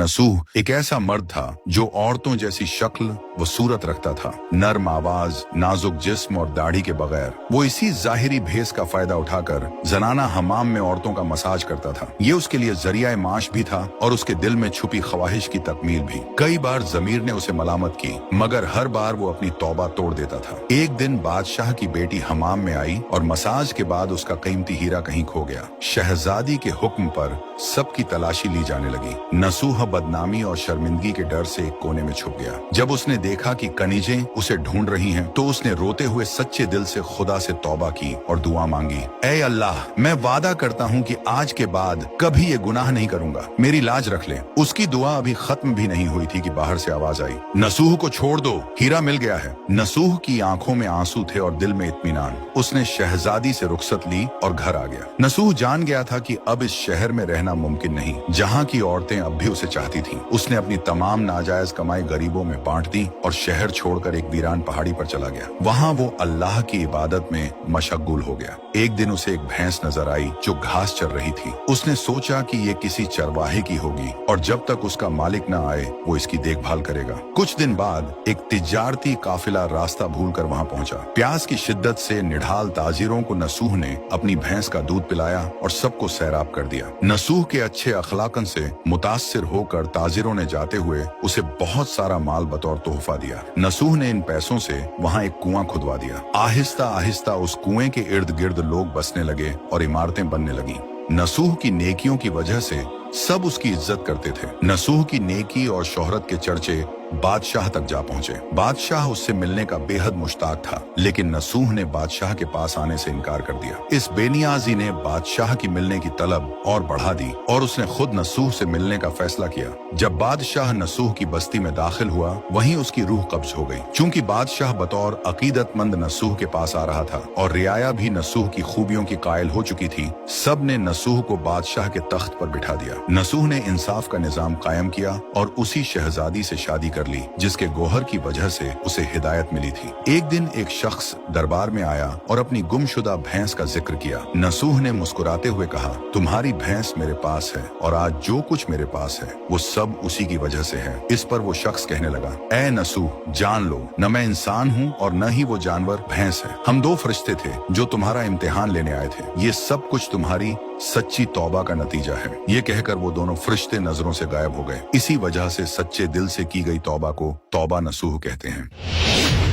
नसूह एक ऐसा मर्द था जो औरतों जैसी शक्ल व सूरत रखता था, नर्म आवाज, नाजुक जिस्म और दाढ़ी के बगैर। वो इसी जाहिरी भेस का फायदा उठाकर जनाना हमाम में औरतों का मसाज करता था। ये उसके लिए जरिया माश भी था और उसके दिल में छुपी ख्वाहिश की तकमील भी। कई बार जमीर ने उसे मलामत की, मगर हर बार वो अपनी तौबा तोड़ देता था। एक दिन बादशाह की बेटी हमाम में आई और मसाज के बाद उसका कीमती हीरा कहीं खो गया। शहजादी के हुक्म पर सबकी तलाशी ली जाने लगी। नसूह बदनामी और शर्मिंदगी के डर से एक कोने में छुप गया। जब उसने देखा कि कनीजें उसे ढूंढ रही हैं, तो उसने रोते हुए सच्चे दिल से खुदा से तौबा की और दुआ मांगी, ऐ अल्लाह, मैं वादा करता हूँ कि आज के बाद कभी ये गुनाह नहीं करूंगा, मेरी लाज रख ले। उसकी दुआ अभी खत्म भी नहीं हुई थी कि बाहर से आवाज आई, नसूह को छोड़ दो, हीरा मिल गया है। नसूह की आंखों में आंसू थे और दिल में इत्मीनान। उसने शहजादी से रुखसत ली और घर आ गया। नसूह जान गया था कि अब इस शहर में रहना मुमकिन नहीं, जहाँ की औरतें अब भी उसे चाहती थीं। उसने अपनी तमाम नाजायज कमाई गरीबों में बांट दी और शहर छोड़कर एक वीरान पहाड़ी पर चला गया। वहाँ वो अल्लाह की इबादत में मशगूल हो गया। एक दिन उसे एक भैंस नजर आई जो घास चर रही थी। उसने सोचा कि ये किसी चरवाहे की होगी और जब तक उसका मालिक न आए वो इसकी देखभाल करेगा। कुछ दिन बाद एक तिजारती काफिला रास्ता भूलकर वहाँ पहुंचा। प्यास की शिद्दत से निढाल ताजिरों को नसूह ने अपनी भैंस का दूध पिलाया और सबको सैराब कर दिया। नसूह के अच्छे अखलाकन से मुतासिर होकर ताजिरों ने जाते हुए उसे बहुत सारा माल बतौर तोहफा दिया। नसूह ने इन पैसों से वहाँ एक कुआं खुदवा दिया। आहिस्ता आहिस्ता उस कुएं के इर्द गिर्द लोग बसने लगे और इमारतें बनने लगी। नसूह की नेकियों की वजह से सब उसकी इज्जत करते थे। नसूह की नेकी और शोहरत के चर्चे बादशाह तक जा पहुंचे। बादशाह उससे मिलने का बेहद मुश्ताक था, लेकिन नसूह ने बादशाह के पास आने से इनकार कर दिया। इस बेनियाजी ने बादशाह की मिलने की तलब और बढ़ा दी और उसने खुद नसूह से मिलने का फैसला किया। जब बादशाह नसूह की बस्ती में दाखिल हुआ, वहीं उसकी रूह कब्ज हो गई। चूंकि बादशाह बतौर अकीदतमंद नसूह के पास आ रहा था और रियाया भी नसूह की खूबियों की कायल हो चुकी थी, सब ने नसूह को बादशाह के तख्त पर बिठा दिया। नसूह ने इंसाफ का निजाम कायम किया और उसी शहजादी से शादी कर ली जिसके गोहर की वजह से उसे हिदायत मिली थी। एक दिन एक शख्स दरबार में आया और अपनी गुमशुदा भैंस का जिक्र किया। नसूह ने मुस्कुराते हुए कहा, तुम्हारी भैंस मेरे पास है और आज जो कुछ मेरे पास है वो सब उसी की वजह से है। इस पर वो शख्स कहने लगा, ऐ नसूह, जान लो, न मैं इंसान हूँ और न ही वो जानवर भैंस है। हम दो फरिश्ते थे जो तुम्हारा इम्तिहान लेने आए थे। ये सब कुछ तुम्हारी सच्ची तौबा का नतीजा है। ये कहकर वो दोनों फरिश्ते नजरों से गायब हो गए। इसी वजह से सच्चे दिल से की गई तौबा को तौबा नसूह कहते हैं।